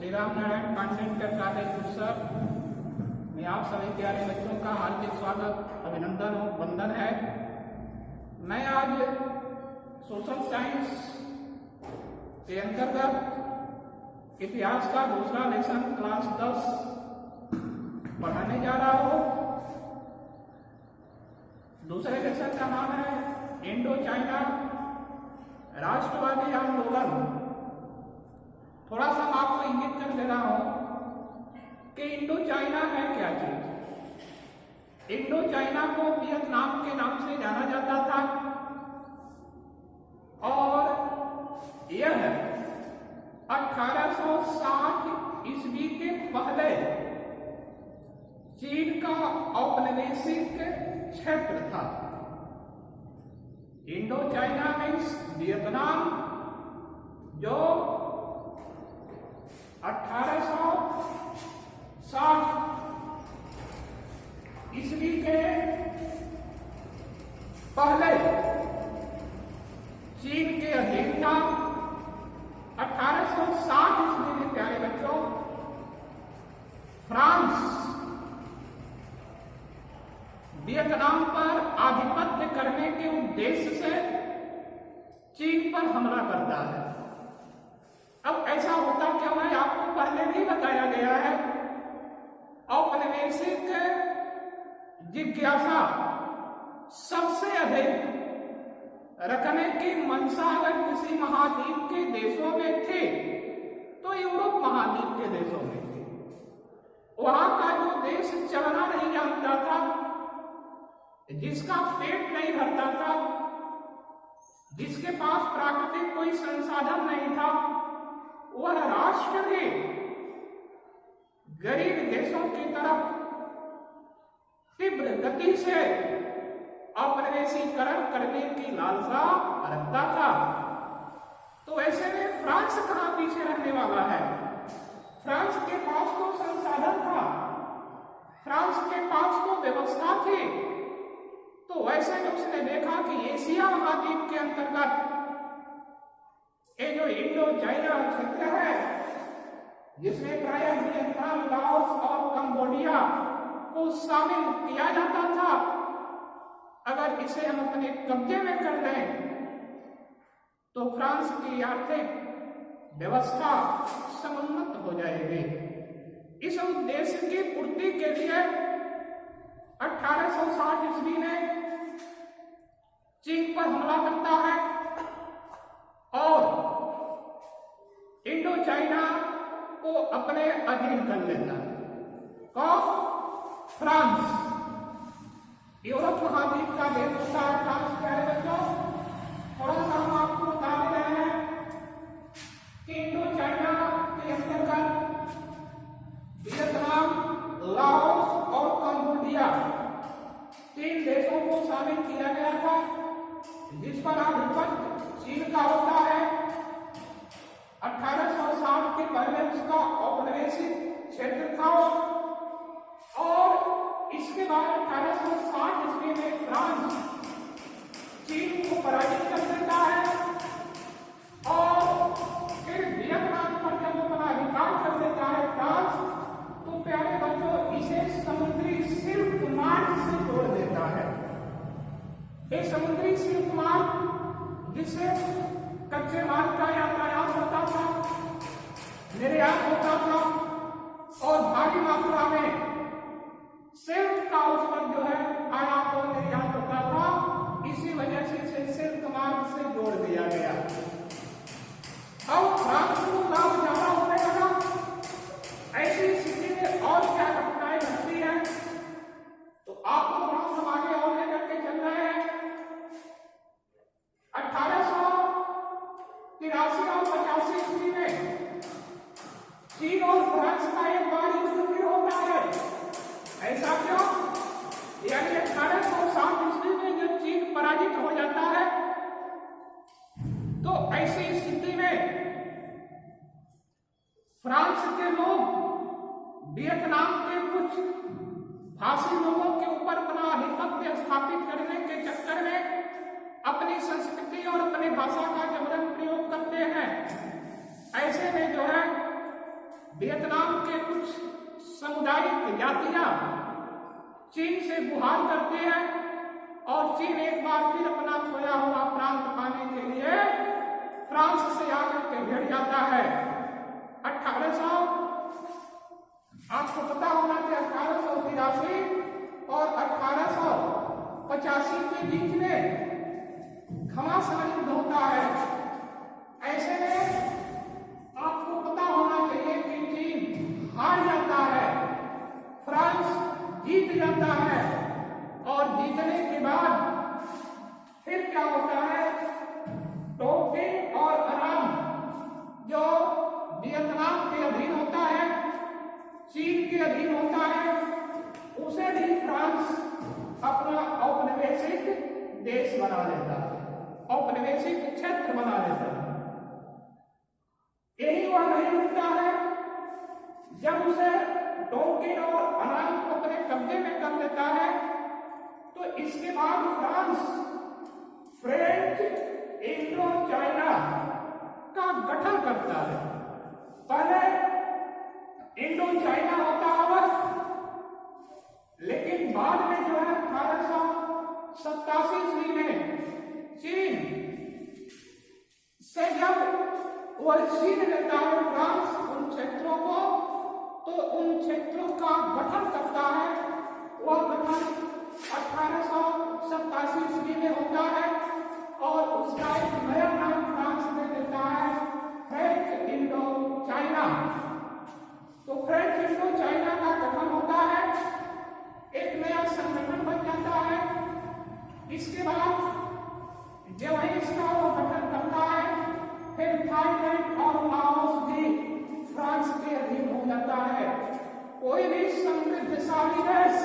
Shri Ram Narayan Pandey inter college गुस्सर में आप सभी प्यारे बच्चों का हार्दिक स्वागत, अभिनंदन और वंदन है। मैं आज सोशल साइंस के अंतर्गत इतिहास का दूसरा लेसन क्लास 10 पढ़ाने जा रहा हूँ। दूसरे लेसन का नाम है इंडो चाइना राष्ट्रवादी आंदोलन। थोड़ा सा मैं आपको इंगित कर दे रहा हूं कि इंडो चाइना है क्या चीज। इंडो चाइना को वियतनाम के नाम से जाना जाता था और यह 1860 ईस्वी के पहले चीन का औपनिवेशिक क्षेत्र था। इंडो चाइना मीन्स वियतनाम, जो 1860 ईस्वी के पहले चीन के अधीन था। 1860 ईस्वी में प्यारे बच्चों फ्रांस वियतनाम पर आधिपत्य करने के उद्देश्य से चीन पर हमला करता है। अब ऐसा होता क्या है, आपको पहले भी बताया गया है। औपनिवेशिक जिज्ञासा सबसे अधिक रखने की मंशा अगर किसी महाद्वीप के देशों में थी तो यूरोप महाद्वीप के देशों में थी। वहां का जो देश चलना नहीं जानता था, जिसका पेट नहीं भरता था, जिसके पास प्राकृतिक कोई संसाधन नहीं था, वह राष्ट्र भी गरीब देशों की तरफ तीव्र गति से औपनिवेशीकरण करने की लालसा रखता था। तो ऐसे में फ्रांस कहां पीछे रहने वाला है। फ्रांस के पास तो संसाधन था, फ्रांस के पास तो व्यवस्था थी। तो वैसे में उसने देखा कि एशिया महाद्वीप के अंतर्गत ये जो इंडो चाइना क्षेत्र है, जिसमें प्रायः वियतनाम, लाओस और कंबोडिया को शामिल किया जाता था, अगर इसे हम अपने कब्जे में कर लें तो फ्रांस की आर्थिक व्यवस्था समुन्नत हो जाएगी। इस उद्देश्य की पूर्ति के लिए 1860 ईस्वी में चीन पर हमला करता है और इंडो चाइना को अपने अधीन कर लेता है। कौन? फ्रांस। यूरोप महाद्वीप का देश होता है फ्रांस। प्यारे बच्चों, थोड़ा सा हम आपको बता दे रहे हैं कि इंडो चाइना के अंतर्गत वियतनाम, लाओस और कंबोडिया 3 देशों को शामिल किया गया था, जिस पर आधिपत्य चीन का होता है। 1860 के पहले उसका औपनिवेशिक क्षेत्र था और इसके बाद 1860 ईस्वी में फ्रांस चीन को पराजित कर देता है और फिर वियतनाम पर जब अपना अधिकार कर देता है फ्रांस, तो प्यारे बच्चों इसे समुद्री सिल्क मार्ग से जोड़ देता है। ये समुद्री सिल्क मार्ग जिससे कच्चे माल का यातायात होता था, निर्यात होता था और भारी मात्रा में सिल्क का उस पर जो है आयात और निर्यात होता था। इसी वजह से इसे सिल्क मार्ग से जोड़ दिया गया। अब फ्रांस को लाभ ज्यादा होने लगा। ऐसी स्थिति में और क्या घटनाएं घटती है तो आपको थोड़ा सा आगे और लेकर के चल रहे हैं। 1883 और 85 ईस्वी में चीन और फ्रांस का एक बार युद्ध फिर होता है। ऐसा क्यों? यानी 1860 ईस्वी में जब चीन पराजित हो जाता है तो ऐसी स्थिति में फ्रांस के लोग वियतनाम के कुछ भाषी लोगों के ऊपर अपना आधिपत्य स्थापित करने के चक्कर में अपनी संस्कृति और अपनी भाषा का जबरन प्रयोग करते हैं। ऐसे में जो है वियतनाम के कुछ सामुदायिक जातियां चीन से गुहार करते हैं और चीन एक बार फिर अपना खोया हुआ प्रांत पाने के लिए फ्रांस से आकर के भिड़ जाता है। 1800 आपको पता होना कि 1883 और 1885 के बीच में घमासान युद्ध होता है। ऐसे में आपको पता होना चाहिए कि चीन हार जाता है, फ्रांस जीत जाता है और जीतने के बाद फिर क्या होता है, टोंकिन और अनाम जो वियतनाम के अधीन होता है, चीन के अधीन होता है, उसे भी फ्रांस अपना औपनिवेशिक देश बना लेता है, औपनिवेशिक क्षेत्र बना लेता है। यही वह नहीं रुकता है, जब उसे टोंकिन और अनाम को अपने कब्जे में कर लेता है तो इसके बाद फ्रांस फ्रेंच इंडो चाइना का गठन करता है। पहले इंडो चाइना होता है, लेकिन बाद में जो है 1887 ईस्वी में चीन से जब वह छीन लेता है फ्रांस उन क्षेत्रों को, तो उन क्षेत्रों का गठन करता है। वह गठन 1887 ईस्वी में होता है और उसका एक नया नाम फ्रांस में देता है, फ्रेंच इंडो चाइना। तो फ्रेंच इंडो चाइना का गठन होता है, एक नया संगठन बन जाता है। इसके बाद जब इसका वो गठन करता है, फिर थाईलैंड और लाओस भी फ्रांस के अधीन हो जाता है। कोई भी समृद्धशाली देश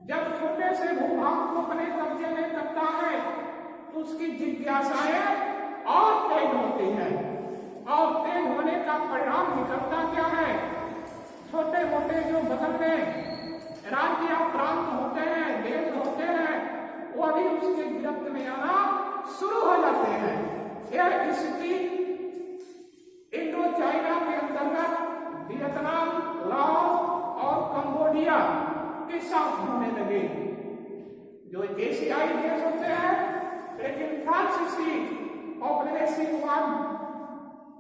जब छोटे से भूभाग को अपने कब्जे में करता है तो उसकी जिज्ञासाएं और तेज होती है, और तेज होने का परिणाम निकलता क्या है, छोटे मोटे जो बगल में राज्य या प्रांत होते हैं, देश होते हैं, वो भी उसके गिरफ्त में आना शुरू हो जाते हैं। यह स्थिति इंडो चाइना के अंतर्गत वियतनाम, लाओस और कंबोडिया के साथ होने लगे, जो एशियाई देश होते हैं, लेकिन फ्रांसीसी औपनिवेशिकवाद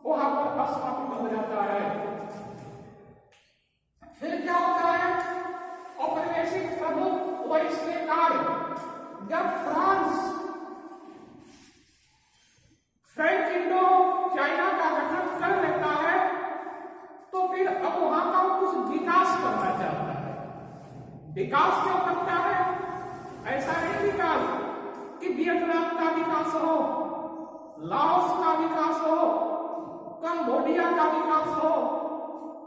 वहां पर स्थापित हो जाता है। फिर क्या होता है, औपनिवेशिक प्रमुख व इसके कार्य जब फ्रांस फ्रेंच इंडो चाइना का गठन कर लेता है तो फिर अब वहां का कुछ विकास करना चाहता है। विकास क्यों करता है, ऐसा नहीं विकास कि वियतनाम का विकास हो, लाओस का विकास हो, कंबोडिया का विकास हो।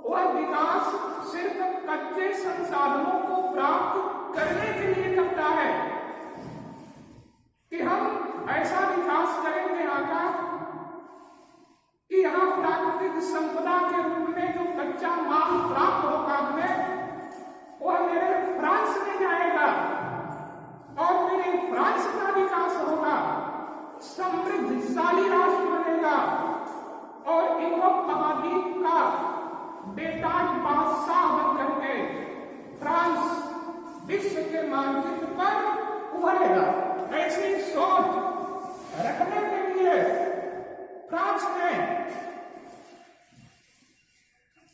वह विकास सिर्फ कच्चे संसाधनों को प्राप्त करने के लिए करता है कि हम ऐसा विकास करेंगे यहाँ का कि यहाँ प्राकृतिक संपदा के रूप में जो कच्चा माल प्राप्त होगा हमें, वह मेरे फ्रांस में जाएगा और मेरे फ्रांस का विकास होगा, समृद्धशाली राष्ट्र बनेगा और यूरोप महाद्वीप का बेताज बादशाह बन करके फ्रांस विश्व के मानचित्र पर उभरेगा। ऐसी सोच रखने के लिए फ्रांस ने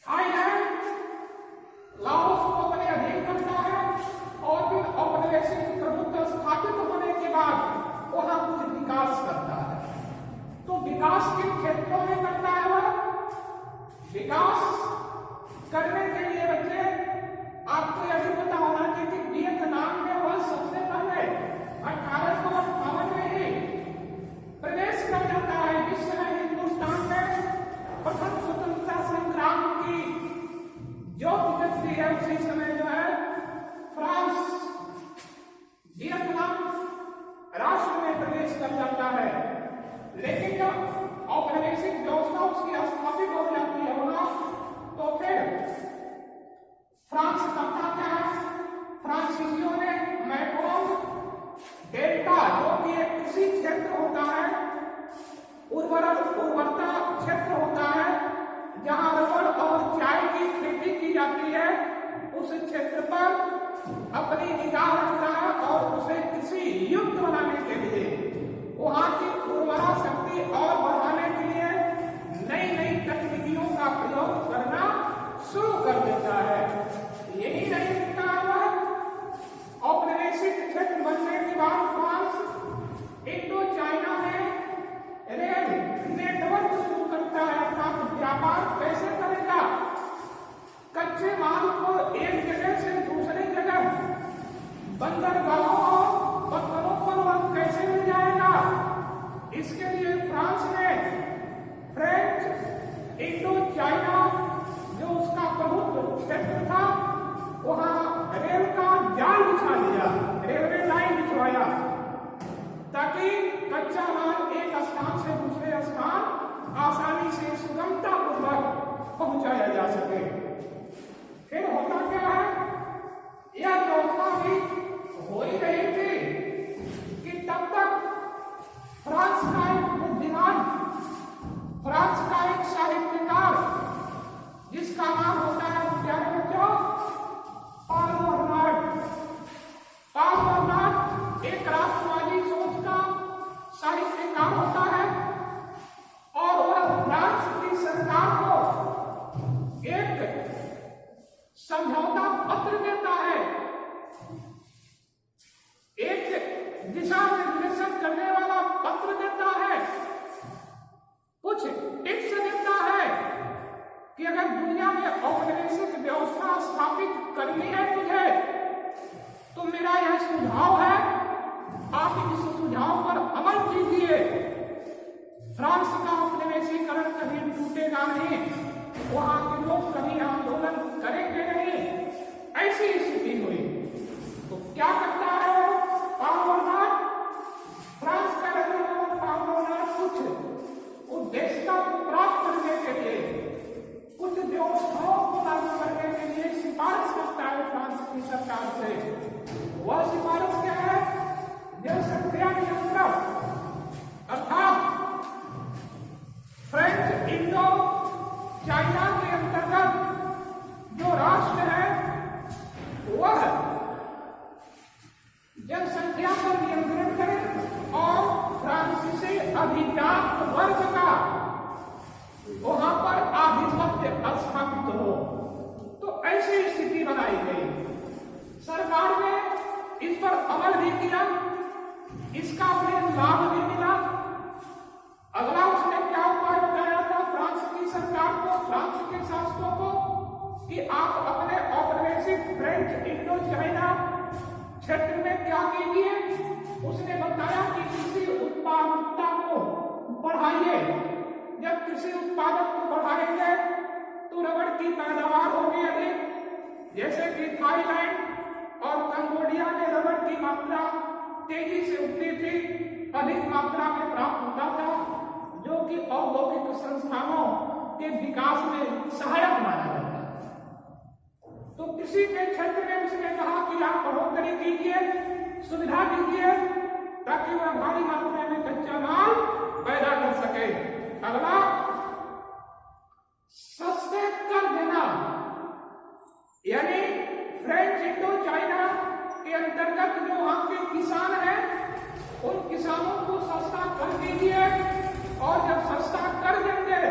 थाईलैंड, लाओस को अपने अधीन करता है और फिर औपनिवेशिक प्रभुत्व स्थापित होने के बाद वहां कुछ विकास करता है। तो विकास किन क्षेत्रों में करता है, वह विकास करने के लिए बच्चे आपको यह भी पता होना चाहिए कि वियतनाम में वह सबसे पहले 1858 में ही प्रवेश कर जाता है। जिस समय हिंदुस्तान में प्रथम स्वतंत्रता संग्राम की ज्योति जगती है, उसी समय जो है फ्रांस वियतनाम राष्ट्र में प्रवेश कर जाता है। लेकिन जब औपनिवेशिक व्यवस्था उसकी स्थापित हो जाती है वहां, तो फिर फ्रांस करता क्या है, फ्रांसीसियों ने मैकोंग डेल्टा, जो कि एक कृषि क्षेत्र होता है, उर्वरता क्षेत्र होता है, जहां रबड़ और चाय की खेती की जाती है उस क्षेत्र पर अपनी निगाह रखता है और उसे किसी युक्त बनाने के लिए, वहां की उर्वरा शक्ति और बढ़ाने के लिए नई नई तकनीकियों का प्रयोग करना शुरू कर देता है। यही नहीं दिखता है, औपनिवेशिक क्षेत्र बनने के बाद फ्रांस इंडो चाइना में रेल नेटवर्क शुरू करता है, अर्थात व्यापार कैसे करेगा, कच्चे माल को एक जगह से दूसरी जगह बंदरगाहों और बंदरों पर वह कैसे ले जाएगा। इसके लिए फ्रांस ने फ्रेंच इंडो चाइना जो उसका प्रमुख क्षेत्र था वहां रेल का जाल बिछा दिया, रेलवे लाइन बिछवाया, ताकि कच्चा माल एक स्थान से दूसरे स्थान आसानी से सुगमता पूर्वक पहुंचाया जा सके। फिर होता क्या है, यह व्यवस्था भी हो ही रही थी कि तब तक फ्रांस का एक बुद्धिमान, फ्रांस का एक साहित्यकार जिसका नाम होता है प्यारे बच्चों पॉल बर्नार्ड। पॉल बर्नार्ड एक राष्ट्रवादी सोच का साहित्यकार होता है और वह फ्रांस की सरकार को एक समझौता पत्र देता है, एक दिशा निर्देशन करने वाला पत्र देता है, कुछ टिप्स देता है कि अगर दुनिया में औपनिवेशिक व्यवस्था स्थापित करनी है तुझे तो मेरा यह सुझाव है, आप इस सुझाव पर अमल कीजिए। फ्रांस का औपनिवेशीकरण कभी टूटेगा नहीं, वहां के लोग कभी आंदोलन करेंगे नहीं, ऐसी स्थिति हुई। तो क्या करता है पॉल बर्नार्ड, फ्रांस का रहने वाला पॉल बर्नार्ड कुछ उद्देश्य को प्राप्त करने के लिए, कुछ व्यवस्थाओं को लागू करने के लिए सिफारिश करता है फ्रांस की सरकार से। वह सिफारिश क्या है, जनसंख्या नियंत्रण, अर्थात फ्रेंच इंडो चाइना के अंतर्गत जो राष्ट्र है वह जनसंख्या पर नियंत्रण करे और फ्रांसीसी अधिजात वर्ग का वहां पर आधिपत्य स्थापित हो। तो ऐसी स्थिति बनाई गई, सरकार ने इस पर अमल भी किया, इसका उन्हें लाभ भी मिला। अगला उसने क्या उपाय बताया था फ्रांस की सरकार को, फ्रांस के शासकों को, कि आप अपने औपनिवेशिक फ्रेंच इंडो चाइना क्षेत्र में क्या कीजिए। उसने बताया कि कृषि उत्पादकता को बढ़ाइए, जब कृषि उत्पादक को बढ़ाएंगे तो रबड़ की पैदावार होगी अधिक, जैसे कि थाईलैंड और कंबोडिया में रबड़ की मात्रा तेजी से उठती थी, अधिक मात्रा में प्राप्त होता था, जो कि औद्योगिक संस्थानों के विकास में सहायक माना जाता है। तो कृषि के क्षेत्र में उसने कहा कि आप बढ़ोतरी कीजिए, सुविधा दीजिए, ताकि वह भारी मात्रा में कच्चा माल पैदा कर सके। अगला, सस्ते कर देना, यानी फ्रेंच इंडो चाइना के अंतर्गत जो वहां के किसान हैं उन किसानों को सस्ता कर दीजिए, और जब सस्ता कर देंगे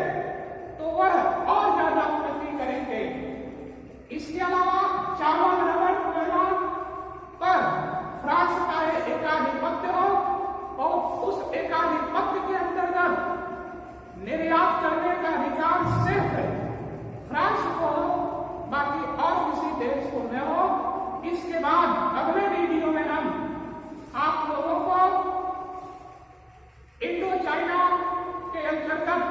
तो वह और ज्यादा उन्नति करेंगे। इसके अलावा चावल, रबड़, कोयला पर फ्रांस का एकाधिपत्य हो और उस एकाधिपत्य के अंतर्गत निर्यात करने का अधिकार सिर्फ फ्रांस को हो, बाकी और किसी देश को न हो। इसके बाद अगले वीडियो में हम आप लोगों को इंडो चाइना के अंतर्गत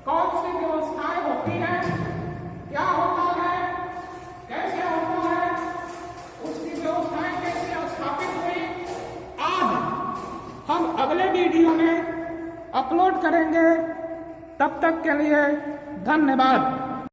कौन सी व्यवस्थाएं होती हैं, क्या होता है, कैसे होता है, उसकी व्यवस्थाएं कैसे स्थापित हुई, आज हम अगले वीडियो में अपलोड करेंगे। तब तक के लिए धन्यवाद।